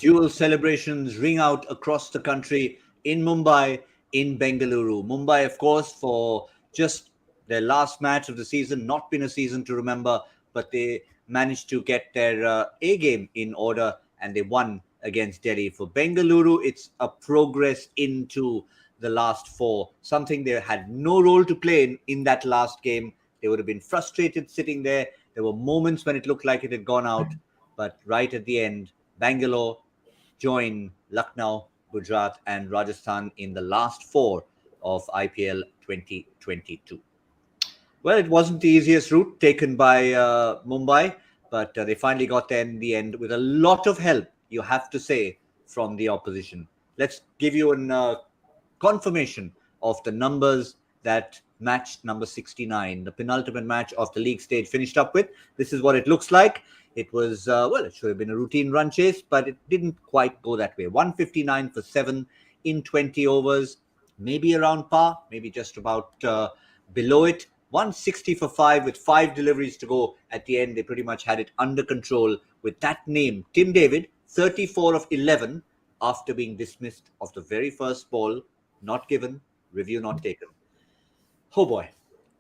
dual celebrations ring out across the country in Mumbai, in Bengaluru. Mumbai, of course, for just their last match of the season, not been a season to remember, but they managed to get their A game in order and they won against Delhi. For Bengaluru, it's a progress into the last four, something they had no role to play in that last game. They would have been frustrated sitting there. There were moments when it looked like it had gone out, but right at the end, Bangalore join Lucknow, Gujarat, and Rajasthan in the last four of IPL 2022. Well, it wasn't the easiest route taken by Mumbai, but they finally got there in the end with a lot of help, you have to say, from the opposition. Let's give you a confirmation of the numbers that match number 69, the penultimate match of the league stage, finished up with. This is what it looks like. It was, it should have been a routine run chase, but it didn't quite go that way. 159 for 7 in 20 overs, maybe around par, maybe just about below it. 160 for 5 with 5 deliveries to go at the end. They pretty much had it under control with that name, Tim David, 34 of 11 after being dismissed of the very first ball, not given, review not taken. Oh boy,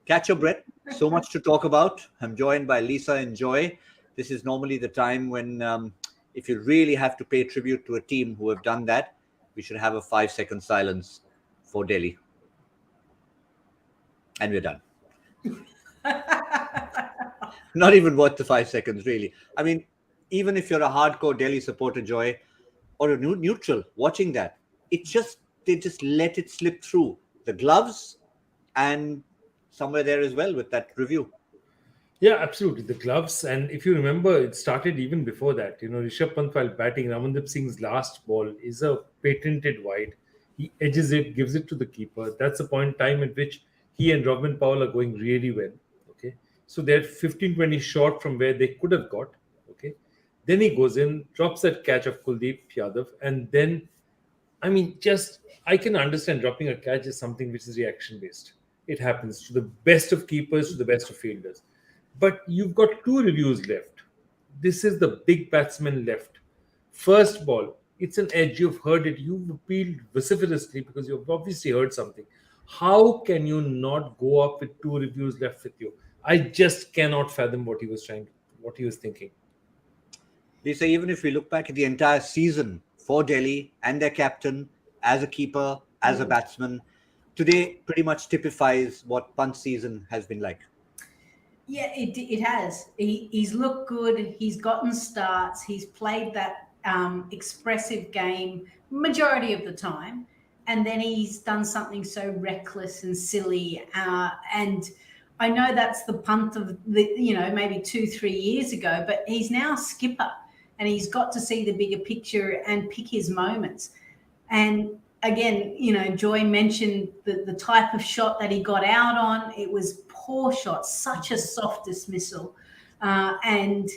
catch your breath. So much to talk about. I'm joined by Lisa and Joy. This is normally the time when, if you really have to pay tribute to a team who have done that, we should have a 5-second silence for Delhi. And we're done. Not even worth the 5 seconds, really. I mean, even if you're a hardcore Delhi supporter, Joy, or a neutral watching that, they just let it slip through the gloves and somewhere there as well with that review. Yeah, absolutely. The gloves. And if you remember, it started even before that. Rishabh Pant, while batting, Ramandip Singh's last ball is a patented wide. He edges it, gives it to the keeper. That's the point in time at which he and Robin Powell are going really well. Okay. So they're 15-20 short from where they could have got. Okay. Then he goes in, drops that catch of Kuldeep Yadav. And then, I can understand dropping a catch is something which is reaction based. It happens to the best of keepers, to the best of fielders. But you've got 2 reviews left. This is the big batsman left. First ball, it's an edge. You've heard it. You've appealed vociferously because you've obviously heard something. How can you not go up with 2 reviews left with you? I just cannot fathom what he was thinking. Lisa, even if we look back at the entire season for Delhi and their captain as a keeper, as a batsman, today pretty much typifies what Pant's season has been like. Yeah, it has. He's looked good. He's gotten starts. He's played that expressive game majority of the time. And then he's done something so reckless and silly. And I know that's the Pant of maybe 2-3 years ago, but he's now skipper and he's got to see the bigger picture and pick his moments. And again, Joy mentioned the type of shot that he got out on. It was poor shot, such a soft dismissal. And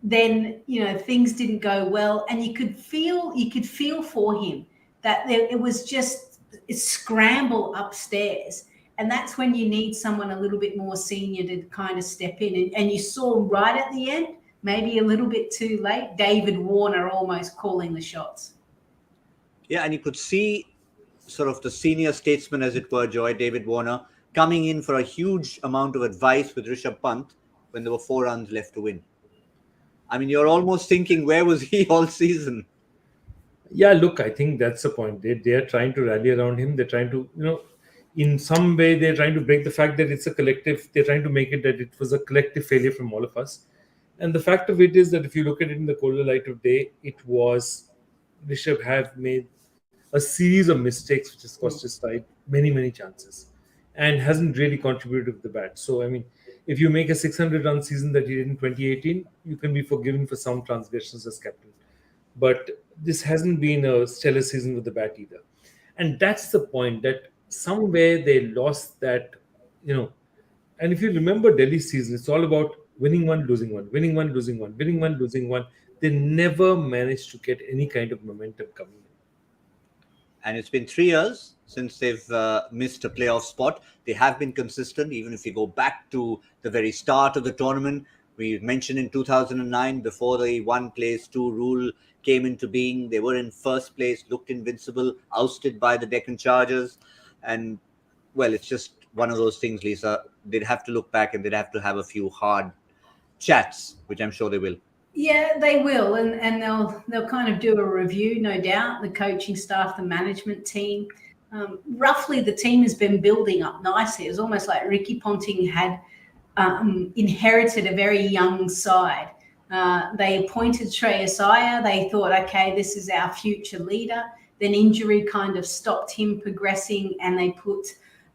then, things didn't go well. And you could feel for him that it was just a scramble upstairs. And that's when you need someone a little bit more senior to kind of step in. And you saw right at the end, maybe a little bit too late, David Warner almost calling the shots. Yeah, and you could see sort of the senior statesman, as it were, Joy, David Warner, coming in for a huge amount of advice with Rishabh Pant when there were 4 runs left to win. I mean, you're almost thinking, where was he all season? Yeah, look, I think that's the point. They are trying to rally around him. They're trying to, in some way, they're trying to break the fact that it's a collective. They're trying to make it that it was a collective failure from all of us. And the fact of it is that if you look at it in the colder light of day, it was Rishabh have made a series of mistakes which has cost his side many, many chances and hasn't really contributed to the bat. So, if you make a 600-run season that he did in 2018, you can be forgiven for some transgressions as captain. But this hasn't been a stellar season with the bat either. And that's the point, that somewhere they lost that, and if you remember Delhi's season, it's all about winning one, losing one, winning one, losing one, winning one, losing one. They never managed to get any kind of momentum coming in. And it's been 3 years since they've missed a playoff spot. They have been consistent, even if you go back to the very start of the tournament We mentioned in 2009, before the one place, two rule came into being, they were in first place, looked invincible, ousted by the Deccan Chargers. And, well, it's just one of those things, Lisa. They'd have to look back and they'd have to have a few hard chats, which I'm sure they will. Yeah, they will, and they'll kind of do a review, no doubt. The coaching staff, the management team, roughly the team has been building up nicely. It was almost like Ricky Ponting had inherited a very young side. They appointed Shreyas Iyer. They thought, okay, this is our future leader. Then injury kind of stopped him progressing, and they put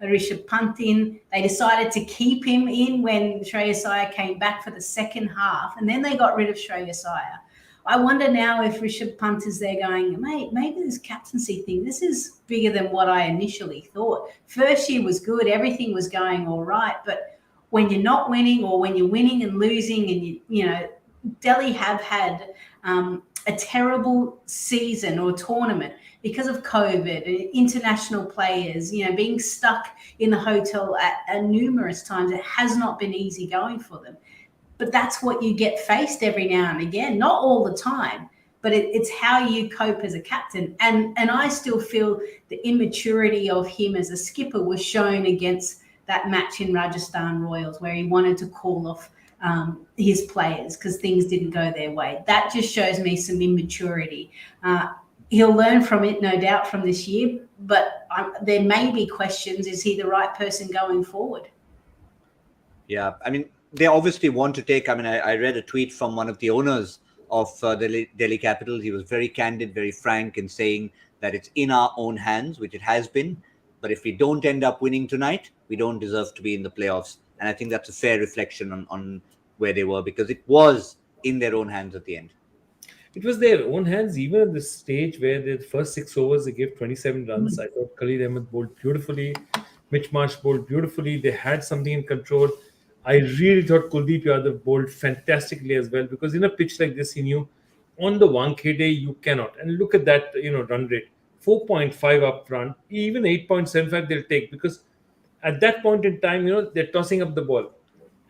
Rishabh Pant in. They decided to keep him in when Shreyas Iyer came back for the second half, and then they got rid of Shreyas Iyer. I wonder now if Rishabh Pant is there going, mate, maybe this captaincy thing, this is bigger than what I initially thought. First year was good, everything was going all right, but when you're not winning, or when you're winning and losing, and you know, Delhi have had a terrible season or tournament because of COVID and international players, you know, being stuck in the hotel at numerous times. It has not been easy going for them. But that's what you get faced every now and again, not all the time, but it's how you cope as a captain. And I still feel the immaturity of him as a skipper was shown against that match in Rajasthan Royals, where he wanted to call off his players because things didn't go their way. That just shows me some immaturity. He'll learn from it, no doubt, from this year, but there may be questions. Is he the right person going forward? Yeah, I mean, they obviously want to take, I read a tweet from one of the owners of the Delhi Capitals. He was very candid, very frank in saying that it's in our own hands, which it has been. But if we don't end up winning tonight, we don't deserve to be in the playoffs. And I think that's a fair reflection on where they were, because it was in their own hands at the end. It was their own hands, even at the stage where the first 6 overs, they gave 27 runs. I thought Khalid Ahmed bowled beautifully. Mitch Marsh bowled beautifully. They had something in control. I really thought Kuldeep Yadav bowled fantastically as well, because in a pitch like this, he knew on the Wankhede, you cannot. And look at that, run rate. 4.5 up front, even 8.75 they'll take, because at that point in time, they're tossing up the ball.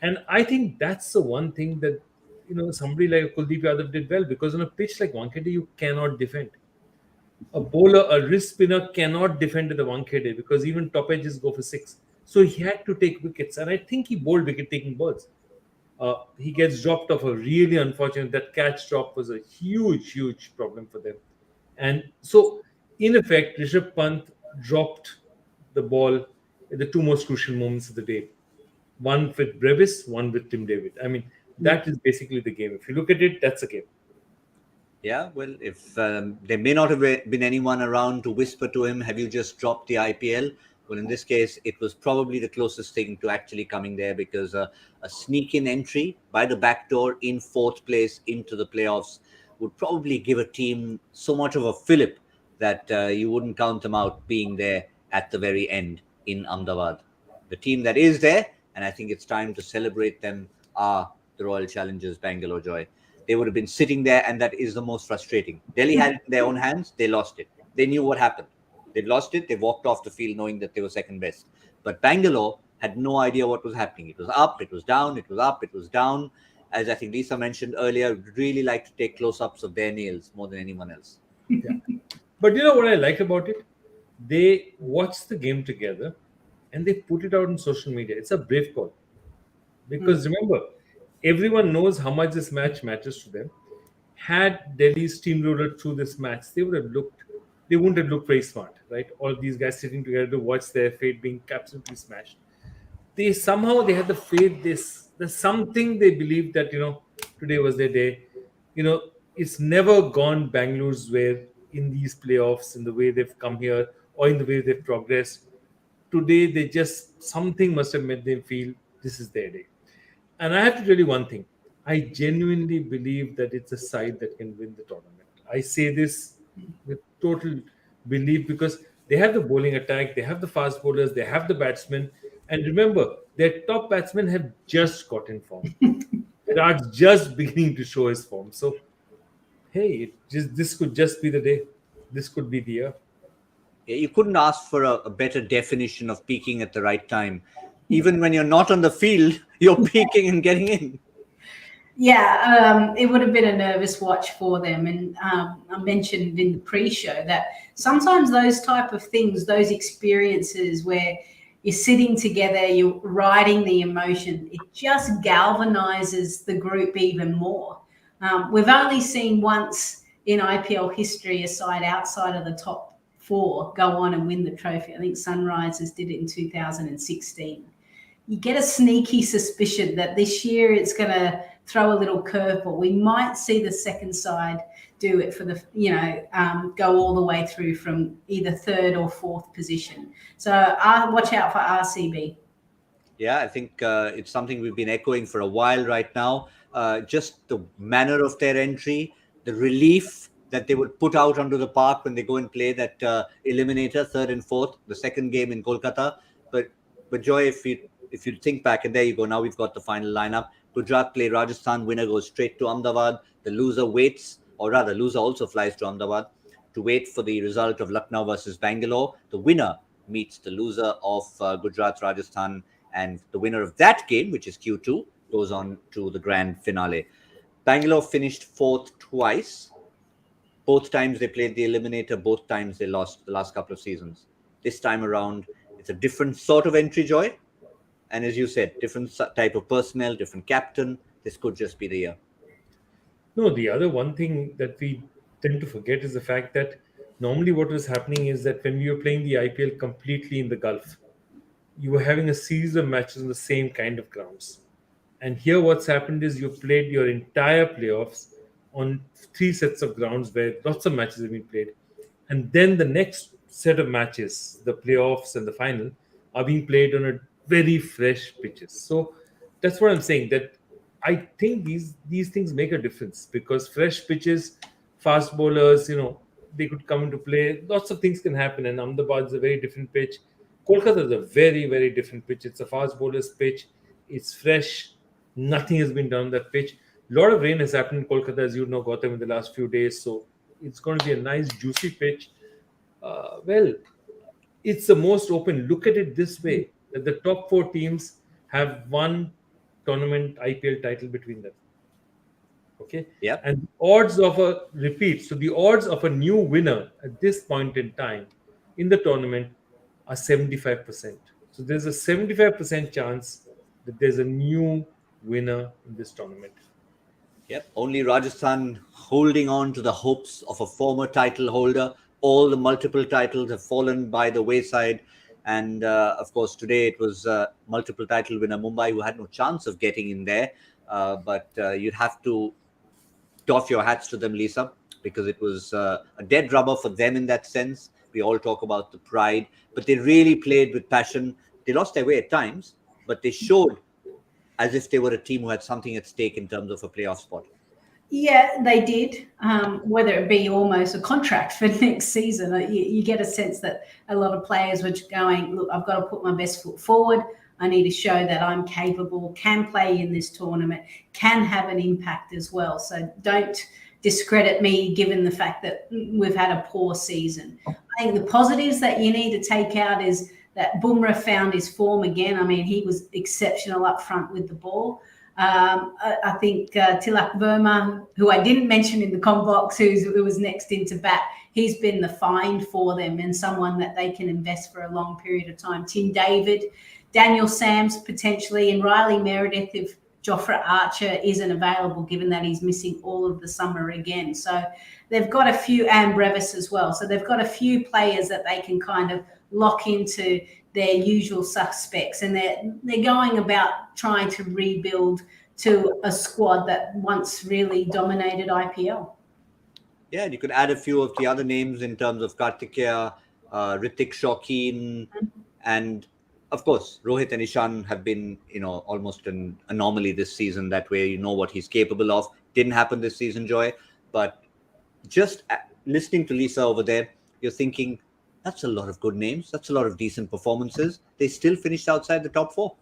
And I think that's the one thing that, somebody like Kuldeep Yadav did well, because on a pitch like Wankhede, you cannot defend. A bowler, a wrist spinner cannot defend the Wankhede, because even top edges go for 6. So he had to take wickets, and I think he bowled wicket-taking balls. He gets dropped off, a really unfortunate. That catch drop was a huge, huge problem for them. And so, in effect, Rishabh Pant dropped the ball at the two most crucial moments of the day. One with Brevis, one with Tim David. I mean, that is basically the game. If you look at it, that's a game. Yeah, well, if there may not have been anyone around to whisper to him, have you just dropped the IPL? Well, in this case, it was probably the closest thing to actually coming there, because a sneak-in entry by the back door in 4th place into the playoffs would probably give a team so much of a fillip that you wouldn't count them out being there at the very end in Ahmedabad. The team that is there, and I think it's time to celebrate them, are the Royal Challengers Bangalore Joy. They would have been sitting there, and that is the most frustrating. Delhi had it in their own hands. They lost it. They knew what happened. They lost it. They walked off the field knowing that they were second best. But Bangalore had no idea what was happening. It was up, it was down, it was up, it was down. As I think Lisa mentioned earlier, really like to take close-ups of their nails more than anyone else. Yeah. But you know what I like about it? They watched the game together and they put it out on social media. It's a brave call. Because remember, everyone knows how much this match matters to them. Had Delhi steamrolled through this match, they wouldn't have looked very smart, right? All of these guys sitting together to watch their fate being absolutely smashed. They had the faith, there's something they believed that, today was their day. It's never gone Bangalore's way in these playoffs, in the way they've come here or in the way they've progressed. Today, something must have made them feel this is their day. And I have to tell you one thing. I genuinely believe that it's a side that can win the tournament. I say this with total belief, because they have the bowling attack, they have the fast bowlers, they have the batsmen. And remember, their top batsmen have just got in form. Virat's just beginning to show his form. So, hey, this could just be the day. This could be the year. Yeah, you couldn't ask for a better definition of peaking at the right time. Even when you're not on the field, you're peaking and getting in. Yeah, it would have been a nervous watch for them. And I mentioned in the pre-show that sometimes those type of things, those experiences where you're sitting together, you're riding the emotion, it just galvanizes the group even more. We've only seen once in IPL history a side outside of the top four go on and win the trophy. I think Sunrisers did it in 2016. You get a sneaky suspicion that this year it's going to throw a little curveball. We might see the second side do it for the, go all the way through from either third or fourth position. So watch out for RCB. Yeah, I think it's something we've been echoing for a while right now. Just the manner of their entry, the relief that they would put out onto the park when they go and play that eliminator, third and fourth, the second game in Kolkata. But Joy, if you think back, and there you go, now we've got the final lineup. Gujarat play Rajasthan, winner goes straight to Ahmedabad. The loser waits, or rather, loser also flies to Ahmedabad to wait for the result of Lucknow versus Bangalore. The winner meets the loser of Gujarat Rajasthan, and the winner of that game, which is Q2, goes on to the grand finale. Bangalore finished fourth twice. Both times they played the eliminator, both times they lost the last couple of seasons. This time around, it's a different sort of entry, Joy. And as you said, different type of personnel, different captain. This could just be the year. No, the other one thing that we tend to forget is the fact that normally what was happening is that when we were playing the IPL completely in the Gulf, you were having a series of matches on the same kind of grounds. And here what's happened is you've played your entire playoffs on 3 sets of grounds where lots of matches have been played. And then the next set of matches, the playoffs and the final, are being played on a very fresh pitches. So that's what I'm saying, that I think these things make a difference, because fresh pitches, fast bowlers, they could come into play. Lots of things can happen, and Ahmedabad is a very different pitch. Kolkata is a very, very different pitch. It's a fast bowler's pitch. It's fresh. Nothing has been done on that pitch. A lot of rain has happened in Kolkata, as you know, Gautam, in the last few days. So it's going to be a nice, juicy pitch. Well, it's the most open. Look at it this way, that the top 4 teams have one tournament IPL title between them. Okay? Yeah. And odds of a repeat, so the odds of a new winner at this point in time in the tournament are 75%. So there's a 75% chance that there's a new winner in this tournament. Yep. Only Rajasthan holding on to the hopes of a former title holder. All the multiple titles have fallen by the wayside. And of course, today it was multiple title winner Mumbai who had no chance of getting in there. But you'd have to doff your hats to them, Lisa, because it was a dead rubber for them in that sense. We all talk about the pride, but they really played with passion. They lost their way at times, but they showed as if they were a team who had something at stake in terms of a playoff spot. Yeah, they did. Whether it be almost a contract for next season, you get a sense that a lot of players were going, look, I've got to put my best foot forward. I need to show that I'm capable, can play in this tournament, can have an impact as well. So don't discredit me given the fact that we've had a poor season. I think the positives that you need to take out is that Bumrah found his form again. I mean, he was exceptional up front with the ball. I think Tilak Verma, who I didn't mention in the com box, who was next into bat, he's been the find for them and someone that they can invest for a long period of time. Tim David, Daniel Sams potentially, and Riley Meredith if Jofra Archer isn't available, given that he's missing all of the summer again. So they've got a few, and Brevis as well. So they've got a few players that they can kind of lock into their usual suspects, and they're going about trying to rebuild to a squad that once really dominated IPL. Yeah, and you could add a few of the other names in terms of Kartikeya, Ritik Shokeen, and of course Rohit and Ishan have been almost an anomaly this season. That way you know what he's capable of. Didn't happen this season, Joy, but just listening to Lisa over there, you're thinking, that's a lot of good names. That's a lot of decent performances. They still finished outside the top 4.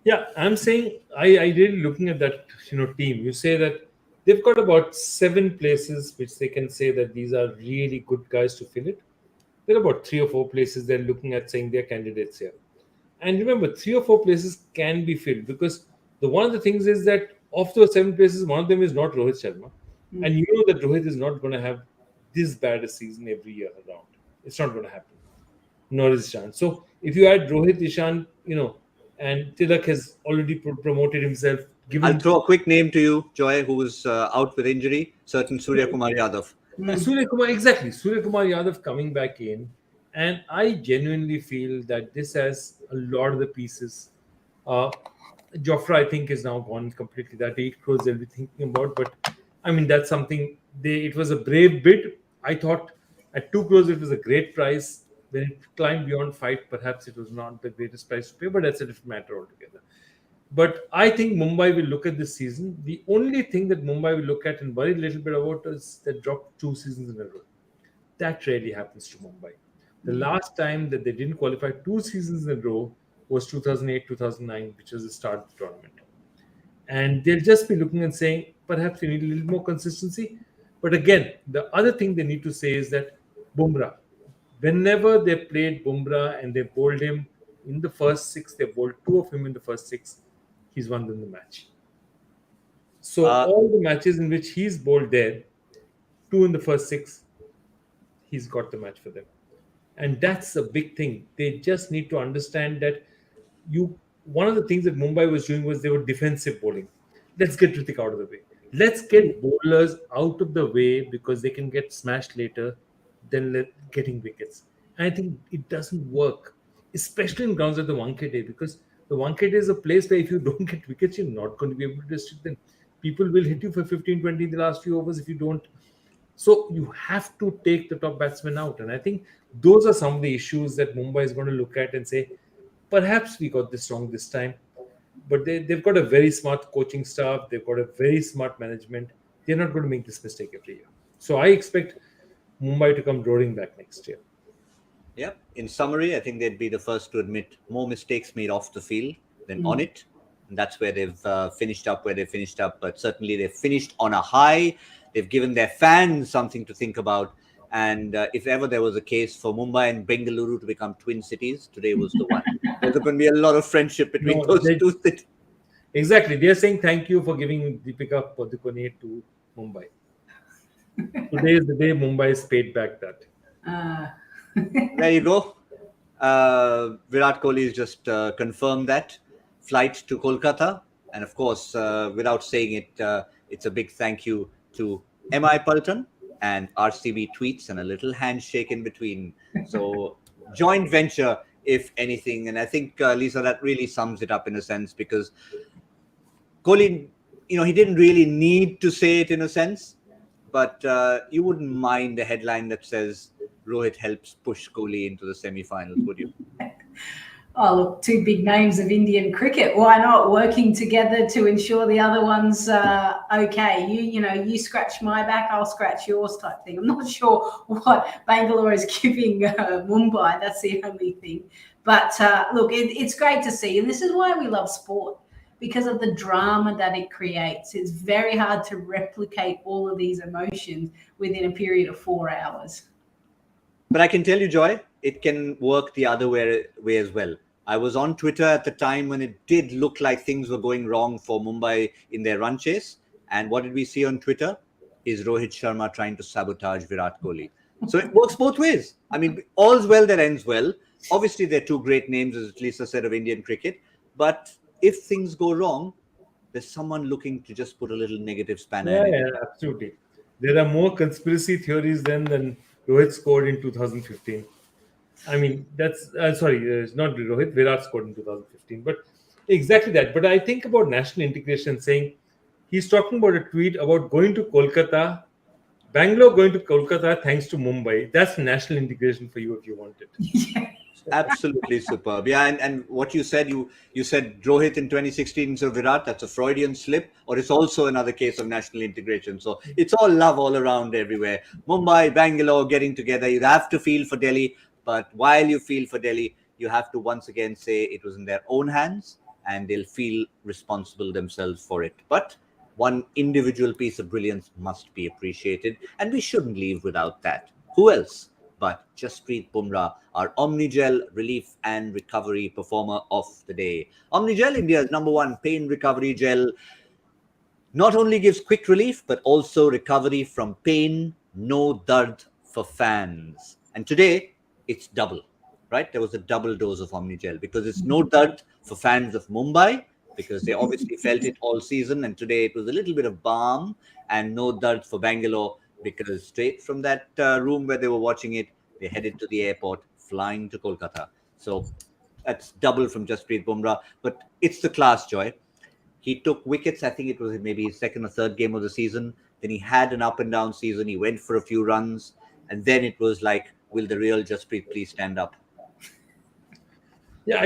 Yeah, I'm saying I really looking at that team. You say that they've got about 7 places which they can say that these are really good guys to fill it. There are about 3 or 4 places they're looking at saying they're candidates here. And remember, 3 or 4 places can be filled, because one of the things is that of those 7 places, one of them is not Rohit Sharma. Mm. And you know that Rohit is not going to have this bad a season every year around. It's not going to happen. Nor is Ishan. So if you add Rohit, Ishan, and Tilak has already promoted himself, I'll given throw a quick name to you, Joy, who is out with injury. Certain Surya Kumar Yadav. Surya Kumar, exactly. Surya Kumar Yadav coming back in. And I genuinely feel that this has a lot of the pieces. Uh, Jofra, I think, is now gone completely. That 8 crores they'll be thinking about. But I mean, that's something it was a brave bid. I thought at 2 crores it was a great price. When it climbed beyond 5, perhaps it was not the greatest price to pay, but that's a different matter altogether. But I think Mumbai will look at this season. The only thing that Mumbai will look at and worry a little bit about is they dropped 2 seasons in a row. That rarely happens to Mumbai. The last time that they didn't qualify 2 seasons in a row was 2008, 2009, which was the start of the tournament. And they'll just be looking and saying, perhaps we need a little more consistency. But again, the other thing they need to say is that Bumrah, whenever they played Bumrah and they bowled him in the first 6, they bowled 2 of him in the first 6, he's won them the match. So all the matches in which he's bowled there, 2 in the first 6, he's got the match for them. And that's a big thing. They just need to understand that one of the things that Mumbai was doing was they were defensive bowling. Let's get Ritik out of the way. Let's get bowlers out of the way because they can get smashed later than getting wickets. And I think it doesn't work, especially in grounds like the Wankhede, because the Wankhede is a place where if you don't get wickets, you're not going to be able to restrict them. People will hit you for 15, 20 in the last few overs if you don't. So you have to take the top batsman out. And I think those are some of the issues that Mumbai is going to look at and say, perhaps we got this wrong this time. But they've got a very smart coaching staff. They've got a very smart management. They're not going to make this mistake every year. So I expect Mumbai to come roaring back next year. Yeah. In summary, I think they'd be the first to admit more mistakes made off the field than on it. And that's where they've finished up where they finished up. But certainly they've finished on a high. They've given their fans something to think about. And if ever there was a case for Mumbai and Bengaluru to become twin cities, today was the one. There's going to be a lot of friendship between those two cities. Exactly. They're saying thank you for giving Deepika Padukone to Mumbai. Today is the day Mumbai is paid back that. There you go. Virat Kohli has just confirmed that flight to Kolkata. And of course, without saying it, it's a big thank you to M.I. Paltan and RCB tweets and a little handshake in between. So joint venture, if anything. And I think, Lisa, that really sums it up in a sense, because Kohli, he didn't really need to say it in a sense, but you wouldn't mind a headline that says Rohit helps push Kohli into the semi-finals, would you? Oh, look, 2 big names of Indian cricket. Why not working together to ensure the other one's okay? You scratch my back, I'll scratch yours type thing. I'm not sure what Bangalore is giving Mumbai. That's the only thing. But look, it's great to see. And this is why we love sport, because of the drama that it creates. It's very hard to replicate all of these emotions within a period of 4 hours. But I can tell you, Joy, it can work the other way as well. I was on Twitter at the time when it did look like things were going wrong for Mumbai in their run chase. And what did we see on Twitter? Is Rohit Sharma trying to sabotage Virat Kohli. So it works both ways. I mean, all's well that ends well. Obviously, they're 2 great names, as Lisa said, of Indian cricket. But if things go wrong, there's someone looking to just put a little negative spanner in it. Yeah, absolutely. There are more conspiracy theories than Rohit scored in 2015. I mean, that's it's not Rohit. Virat scored in 2015, but exactly that. But I think about national integration, saying he's talking about a tweet about going to Kolkata, Bangalore going to Kolkata thanks to Mumbai. That's national integration for you if you want it. Yeah. Absolutely superb. Yeah, and what you said, you said Rohit in 2016, so Virat, that's a Freudian slip, or it's also another case of national integration. So it's all love all around everywhere. Mumbai, Bangalore getting together. You have to feel for Delhi, but while you feel for Delhi, you have to once again say it was in their own hands and they'll feel responsible themselves for it. But one individual piece of brilliance must be appreciated, and we shouldn't leave without that. Who else but Jasprit Bumrah, our Omnigel relief and recovery performer of the day. Omnigel, India's #1 pain recovery gel. not only gives quick relief, but also recovery from pain, no dard for fans. And today, it's double, right? There was a double dose of Omnigel because it's no dard for fans of Mumbai because they obviously felt it all season. And today it was a little bit of balm, and no dard for Bangalore because straight from that room where they were watching it, they headed to the airport, flying to Kolkata. So that's double from Jasprit Bumrah. But it's the class, Joy. He took wickets. I think it was maybe his second or third game of the season. Then he had an up and down season. He went for a few runs. And then it was like, will the real Jasprit please stand up? Yeah,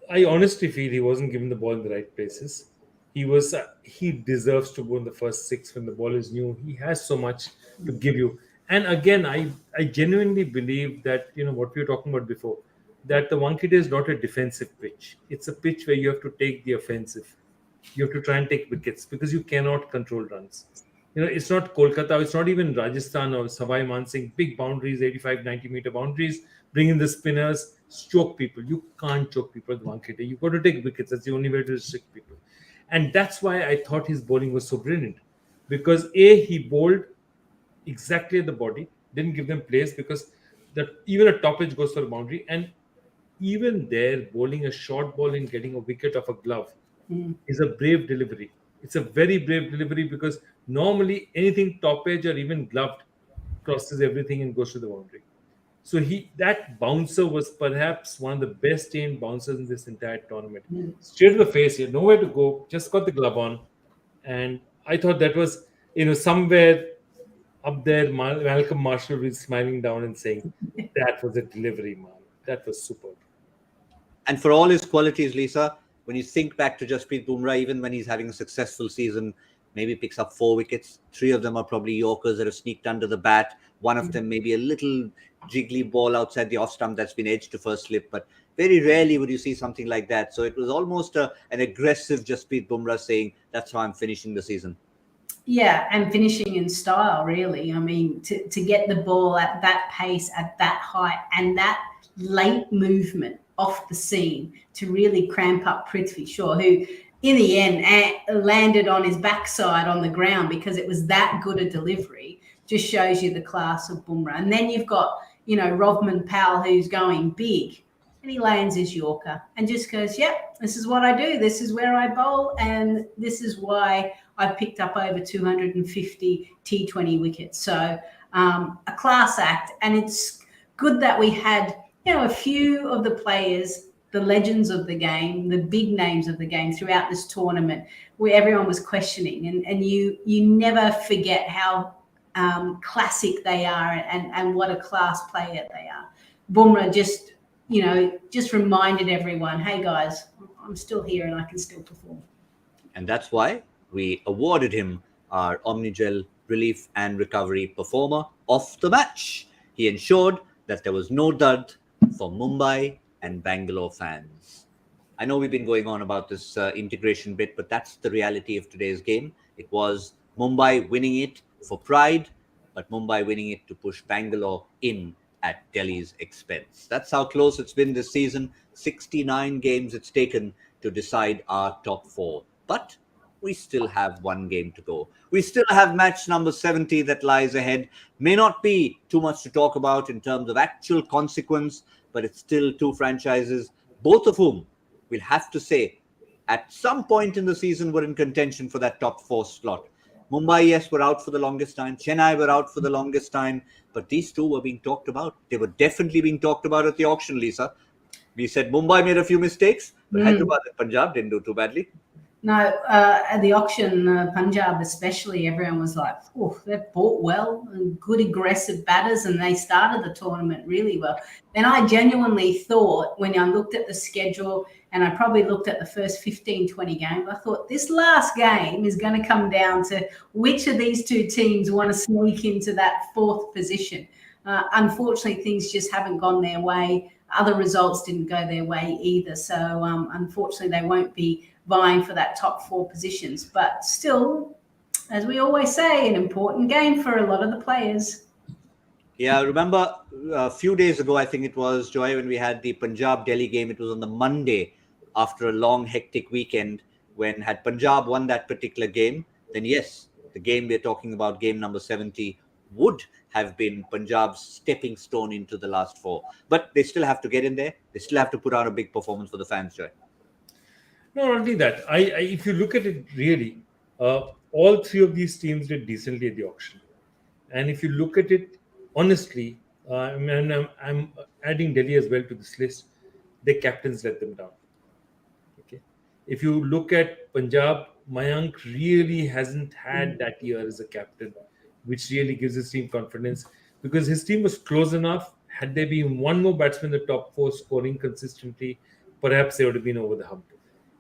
I honestly feel he wasn't given the ball in the right places. He deserves to go in the first six when the ball is new. He has so much to give you. And again, I genuinely believe that, what we were talking about before, that the Wankhede is not a defensive pitch. It's a pitch where you have to take the offensive. You have to try and take wickets because you cannot control runs. It's not Kolkata, it's not even Rajasthan or Savai Mansingh, big boundaries, 85, 90-meter boundaries, bring in the spinners, choke people. You can't choke people with Wankhede. You've got to take wickets. That's the only way to restrict people. And that's why I thought his bowling was so brilliant. Because he bowled exactly at the body, didn't give them place because even a top edge goes for a boundary. And even there, bowling a short ball and getting a wicket off a glove is a brave delivery. It's a very brave delivery because normally anything top edge or even gloved crosses everything and goes to the boundary. So that bouncer was perhaps one of the best aimed bouncers in this entire tournament. Straight to the face, he had nowhere to go, just got the glove on. And I thought that was, somewhere up there, Malcolm Marshall was smiling down and saying, that was a delivery, man. That was superb. And for all his qualities, Lisa, when you think back to Jasprit Bumrah, even when he's having a successful season, maybe picks up 4 wickets. 3 of them are probably Yorkers that have sneaked under the bat. One of them maybe a little jiggly ball outside the off stump that's been edged to first slip. But very rarely would you see something like that. So it was almost an aggressive Jasprit Bumrah saying, that's how I'm finishing the season. Yeah, and finishing in style, really. I mean, to get the ball at that pace, at that height, and that late movement off the seam to really cramp up Prithvi Shaw, who in the end landed on his backside on the ground because it was that good a delivery, just shows you the class of Bumrah. And then you've got, Rovman Powell, who's going big, and he lands his Yorker and just goes, yep, this is what I do. This is where I bowl, and this is why I've picked up over 250 T20 wickets. So a class act, and it's good that we had, a few of the players, the legends of the game, the big names of the game throughout this tournament, where everyone was questioning, and you never forget how classic they are and what a class player they are. Bumrah just reminded everyone, hey guys, I'm still here and I can still perform. And that's why we awarded him our Omnigel Relief and Recovery Performer of the Match. He ensured that there was no dud for Mumbai and Bangalore fans. I know we've been going on about this integration bit, but that's the reality of today's game. It was Mumbai winning it for pride, but Mumbai winning it to push Bangalore in at Delhi's expense. That's how close it's been this season. 69 games it's taken to decide our top 4. But we still have 1 game to go. We still have match number 70 that lies ahead. May not be too much to talk about in terms of actual consequence, but it's still 2 franchises, both of whom we'll have to say at some point in the season were in contention for that top 4 slot. Mumbai, yes, were out for the longest time. Chennai were out for the longest time. But these 2 were being talked about. They were definitely being talked about at the auction, Lisa. We said Mumbai made a few mistakes, but Hyderabad and Punjab didn't do too badly. No, at the auction, Punjab especially, everyone was like, oh, they've bought well, and good aggressive batters, and they started the tournament really well. Then I genuinely thought, when I looked at the schedule and I probably looked at the first 15, 20 games, I thought this last game is going to come down to which of these 2 teams want to sneak into that 4th position. Unfortunately, things just haven't gone their way. Other results didn't go their way either. So unfortunately, they won't be vying for that top 4 positions. But still, as we always say, an important game for a lot of the players. Yeah, I remember a few days ago, I think it was, Joy, when we had the Punjab-Delhi game. It was on the Monday after a long, hectic weekend when had Punjab won that particular game, then yes, the game we're talking about, game number 70, would have been Punjab's stepping stone into the last four. But they still have to get in there. They still have to put out a big performance for the fans, Joy. Not only that, if you look at it really, all three of these teams did decently at the auction. And if you look at it honestly, I'm adding Delhi as well to this list. Their captains let them down. Okay, if you look at Punjab, Mayank really hasn't had that year as a captain, which really gives his team confidence because his team was close enough. Had there been one more batsman in the top four scoring consistently, perhaps they would have been over the hump.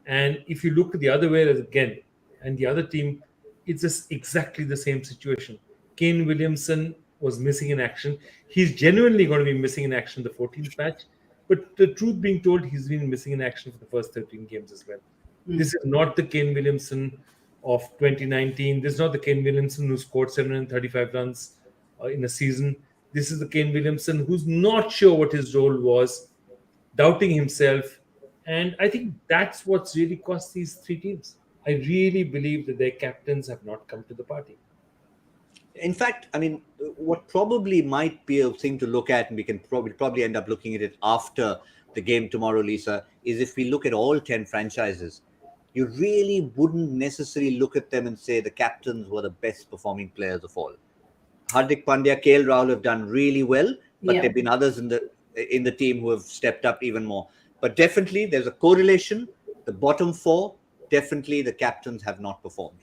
And if you look the other way again, and the other team, it's just exactly the same situation. Kane Williamson was missing in action. He's genuinely going to be missing in action the 14th match. But the truth being told, he's been missing in action for the first 13 games as well. This is not the Kane Williamson of 2019. This is not the Kane Williamson who scored 735 runs in a season. This is the Kane Williamson who's not sure what his role was, doubting himself. And I think that's what's really cost these three teams. I really believe that their captains have not come to the party. In fact, I mean, what probably might be a thing to look at, and we can probably end up looking at it after the game tomorrow, Lisa, is if we look at all 10 franchises, you really wouldn't necessarily look at them and say the captains were the best performing players of all. Hardik Pandya, KL Rahul have done really well, but there have been others in the team who have stepped up even more. But definitely there's a correlation. The bottom four, definitely the captains have not performed.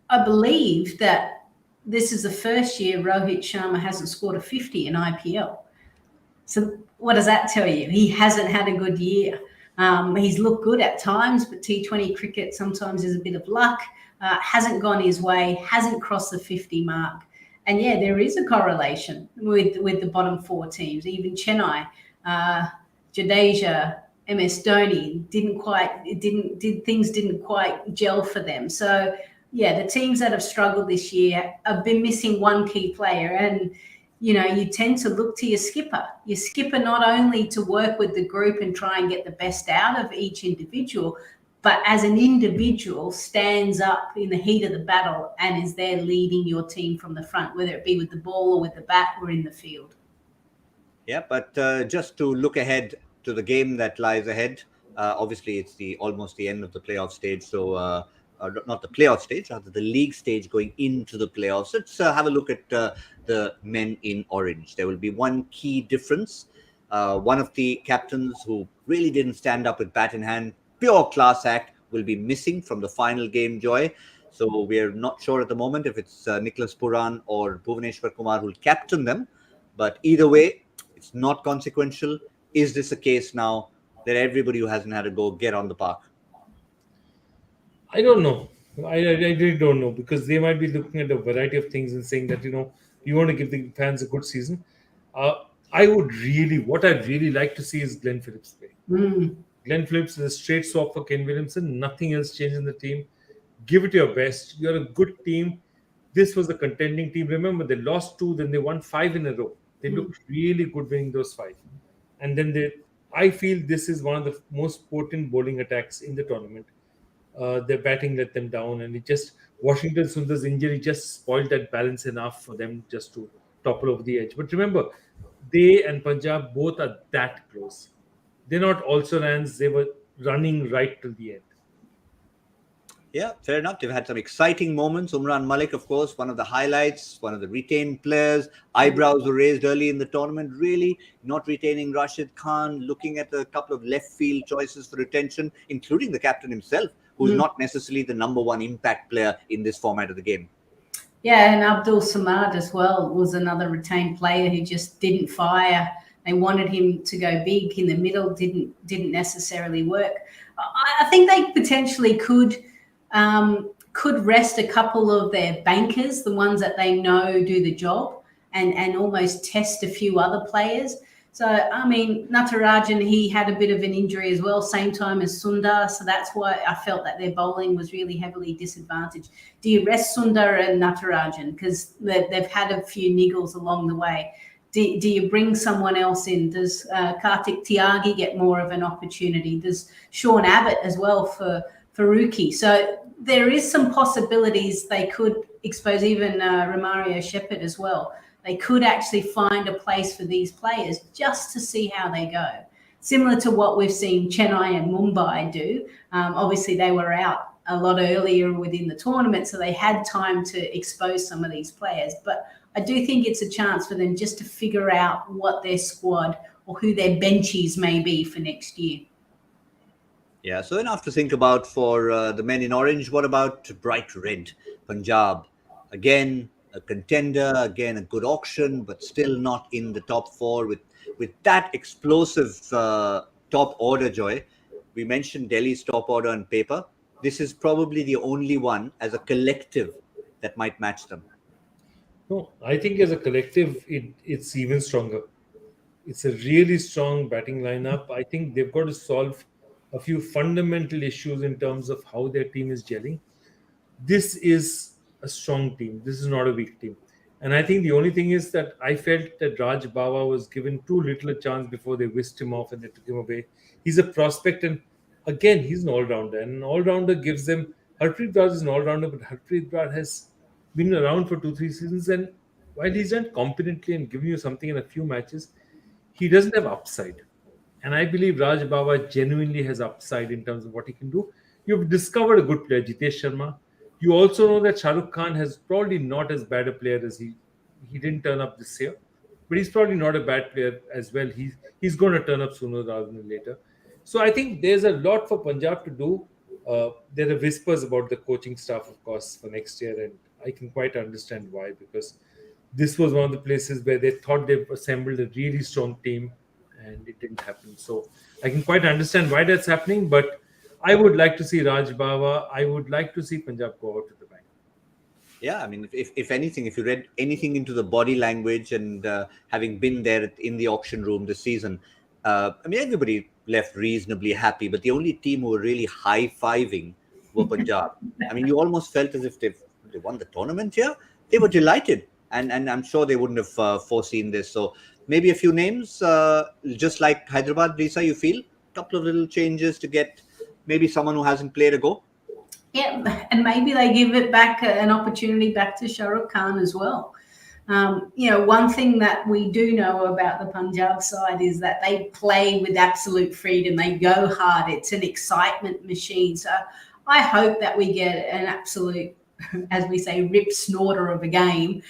I believe that this is the first year Rohit Sharma hasn't scored a 50 in IPL. So what does that tell you? He hasn't had a good year. He's looked good at times, but T20 cricket sometimes is a bit of luck. Hasn't gone his way, hasn't crossed the 50 mark. And yeah, there is a correlation with the bottom four teams. Even Chennai, Jadeja, MS Dhoni things didn't quite gel for them. So yeah, the teams that have struggled this year have been missing one key player. And, you know, you tend to look to your skipper. Your skipper not only to work with the group and try and get the best out of each individual, but as an individual stands up in the heat of the battle and is there leading your team from the front, whether it be with the ball or with the bat or in the field. Yeah, but just to look ahead to the game that lies ahead, obviously it's almost the end of the playoff stage. So not the playoff stage, rather the league stage going into the playoffs. Let's have a look at the men in orange. There will be one key difference. One of the captains who really didn't stand up with bat in hand, pure class act, will be missing from the final game, Joy. So we're not sure at the moment if it's Nicholas Puran or Bhuvaneshwar Kumar who'll captain them. But either way, it's not consequential. Is this a case now that everybody who hasn't had a go get on the park? I don't know. I really don't know, because they might be looking at a variety of things and saying that, you know, you want to give the fans a good season. What I'd really like to see is Glenn Phillips play. Glenn Phillips is a straight swap for Ken Williamson. Nothing else changed in the team. Give it your best. You're a good team. This was a contending team. Remember, they lost 2, then they won 5 in a row. They looked really good winning those 5. And then I feel this is one of the most potent bowling attacks in the tournament. Their batting let them down, and Washington Sundar's injury just spoiled that balance enough for them just to topple over the edge. But remember, they and Punjab both are that close. They're not also rans, they were running right till the end. Yeah, fair enough. They've had some exciting moments. Umran Malik, of course, one of the highlights, one of the retained players. Eyebrows were raised early in the tournament, really not retaining Rashid Khan, looking at a couple of left field choices for retention, including the captain himself, who's not necessarily the number one impact player in this format of the game. Yeah, and Abdul Samad as well was another retained player who just didn't fire. They wanted him to go big in the middle, didn't necessarily work. I think they potentially could rest a couple of their bankers, the ones that they know do the job, and almost test a few other players. So, I mean, Natarajan, he had a bit of an injury as well, same time as Sundar. So that's why I felt that their bowling was really heavily disadvantaged. Do you rest Sundar and Natarajan? Because they've had a few niggles along the way. Do you bring someone else in? Does Kartik Tyagi get more of an opportunity? Does Sean Abbott as well for Faruqi. So there is some possibilities they could expose, even Romario Shepherd as well. They could actually find a place for these players just to see how they go. Similar to what we've seen Chennai and Mumbai do. Obviously, they were out a lot earlier within the tournament, so they had time to expose some of these players. But I do think it's a chance for them just to figure out what their squad or who their benchies may be for next year. Yeah, so enough to think about for the men in orange. What about bright red? Punjab, again, a contender, again, a good auction, but still not in the top four with that explosive top order, Joy. We mentioned Delhi's top order on paper. This is probably the only one as a collective that might match them. No, I think as a collective, it's even stronger. It's a really strong batting lineup. I think they've got to solve a few fundamental issues in terms of how their team is gelling. This is a strong team. This is not a weak team. And I think the only thing is that I felt that Raj Bawa was given too little a chance before they whisked him off and they took him away. He's a prospect, and again, he's an all-rounder. And an all-rounder gives them... Harpreet Brar is an all-rounder, but Harpreet Brar has been around for 2-3 seasons, and while he's done competently and given you something in a few matches, he doesn't have upside. And I believe Raj Bawa genuinely has upside in terms of what he can do. You've discovered a good player, Jitesh Sharma. You also know that Shah Rukh Khan has probably not as bad a player as he didn't turn up this year, but he's probably not a bad player as well. He's going to turn up sooner rather than later. So I think there's a lot for Punjab to do. There are whispers about the coaching staff, of course, for next year, and I can quite understand why, because this was one of the places where they thought they've assembled a really strong team and it didn't happen. So I can quite understand why that's happening, but I would like to see Raj Bawa. I would like to see Punjab go out to the bank. Yeah, I mean, if anything, if you read anything into the body language and having been there in the auction room this season, I mean, everybody left reasonably happy, but the only team who were really high-fiving were Punjab. I mean, you almost felt as if they won the tournament here. They were delighted, and I'm sure they wouldn't have foreseen this. So maybe a few names, just like Hyderabad, Risa, you feel? A couple of little changes to get maybe someone who hasn't played a go? Yeah, and maybe they give it back, an opportunity back to Shah Rukh Khan as well. One thing that we do know about the Punjab side is that they play with absolute freedom. They go hard. It's an excitement machine. So I hope that we get an absolute, as we say, rip snorter of a game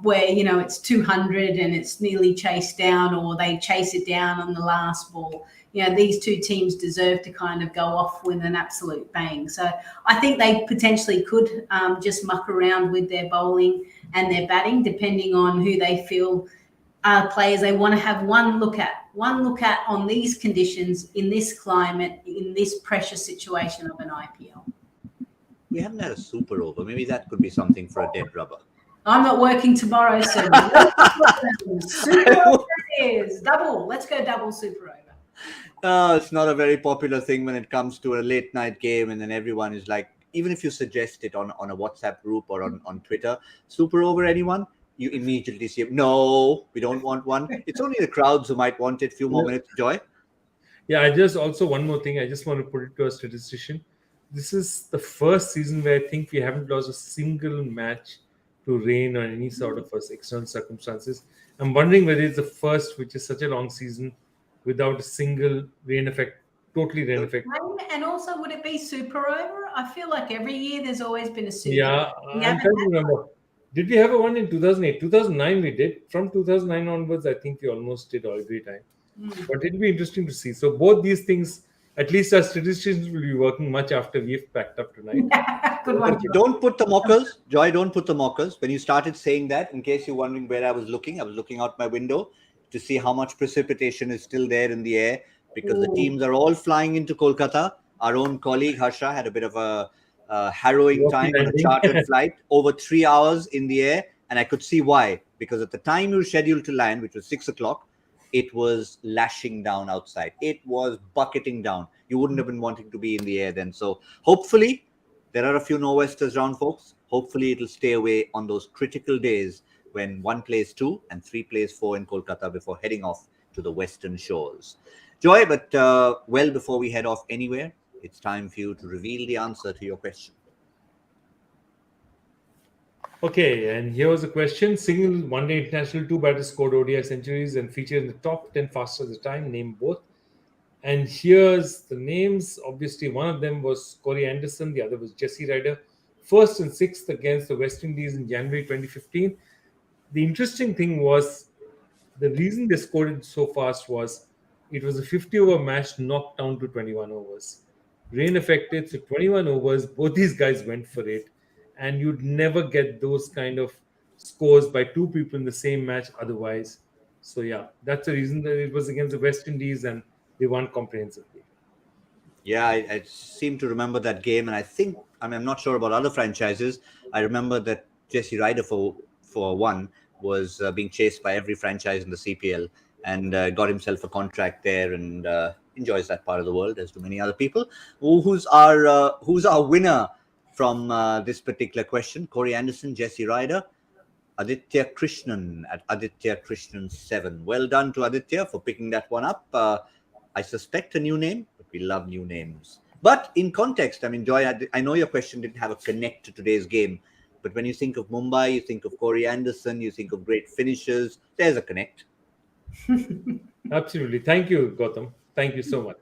where, it's 200 and it's nearly chased down, or they chase it down on the last ball. These two teams deserve to kind of go off with an absolute bang. So I think they potentially could just muck around with their bowling and their batting, depending on who they feel are players they want to have one look at on these conditions, in this climate, in this pressure situation of an IPL. We haven't had a super over. Maybe that could be something for a dead rubber. I'm not working tomorrow, so super over is double. Let's go double super over. It's not a very popular thing when it comes to a late night game, and then everyone is like, even if you suggest it on a WhatsApp group or on Twitter, super over anyone, you immediately say, no, we don't want one. It's only the crowds who might want it. Few more minutes, Joy. Yeah, I just also, one more thing, I just want to put it to a statistician. This is the first season where I think we haven't lost a single match to rain or any sort of external circumstances. I'm wondering whether it's the first, which is such a long season, without a single rain effect, totally rain effect. And also, would it be super over? I feel like every year there's always been a super Yeah, over. I'm trying to remember. Did we have a one in 2008? 2009 we did. From 2009 onwards, I think we almost did every time. But it'll be interesting to see. So both these things, at least our statisticians will be working much after we've packed up tonight. Good one. Don't put the mockers. Joy, don't put the mockers. When you started saying that, in case you're wondering where I was looking out my window to see how much precipitation is still there in the air, because the teams are all flying into Kolkata. Our own colleague Harsha had a bit of a harrowing time on a chartered flight, over 3 hours in the air, and I could see why. Because at the time you were scheduled to land, which was 6 o'clock, it was lashing down outside. It was bucketing down. You wouldn't have been wanting to be in the air then. So hopefully there are a few nor'westers around, folks. Hopefully it'll stay away on those critical days when 1 plays 2 and 3 plays 4 in Kolkata before heading off to the western shores. Joy, but well before we head off anywhere, it's time for you to reveal the answer to your question. Okay, and here was a question. Single one-day international, two batters scored ODI centuries and featured in the top 10 fastest at the time. Name both. And here's the names. Obviously, one of them was Corey Anderson, the other was Jesse Ryder. First and sixth against the West Indies in January 2015. The interesting thing was the reason they scored it so fast was it was a 50-over match knocked down to 21 overs. Rain affected, so 21 overs, both these guys went for it. And you'd never get those kind of scores by two people in the same match otherwise. So, yeah, that's the reason that it was against the West Indies and they won comprehensively. Yeah, I seem to remember that game, and I'm not sure about other franchises. I remember that Jesse Ryder for one was being chased by every franchise in the CPL, and got himself a contract there, and enjoys that part of the world, as do many other people. Who's our winner from this particular question? Corey Anderson, Jesse Ryder, Aditya Krishnan at Aditya Krishnan 7. Well done to Aditya for picking that one up. I suspect a new name, but we love new names. But in context, I mean, Joy, I know your question didn't have a connect to today's game, but when you think of Mumbai, you think of Corey Anderson, you think of great finishers, there's a connect. Absolutely. Thank you, Gautam. Thank you so much.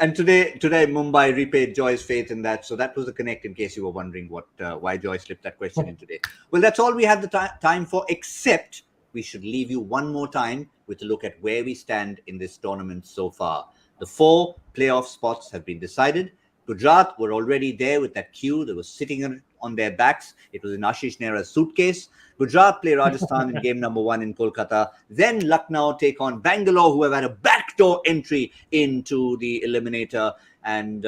And today Mumbai repaid Joy's faith in that. So that was the connect, in case you were wondering why Joy slipped that question in today. Well, that's all we had the time for, except we should leave you one more time with a look at where we stand in this tournament so far. The 4 playoff spots have been decided. Gujarat were already there with that queue. They were sitting on their backs. It was in Ashish Nehra's suitcase. Gujarat play Rajasthan in game number 1 in Kolkata. Then Lucknow take on Bangalore, who have had a backdoor entry into the eliminator. And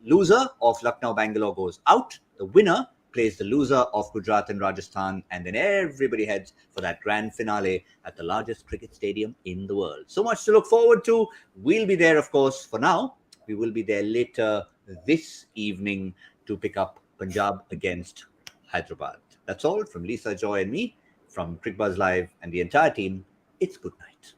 loser of Lucknow-Bangalore goes out. The winner plays the loser of Gujarat and Rajasthan, and then everybody heads for that grand finale at the largest cricket stadium in the world. So much to look forward to. We'll be there, of course. For now, we will be there later this evening to pick up Punjab against Hyderabad. That's all from Lisa, Joy and me, from Cricbuzz Live and the entire team. It's good night.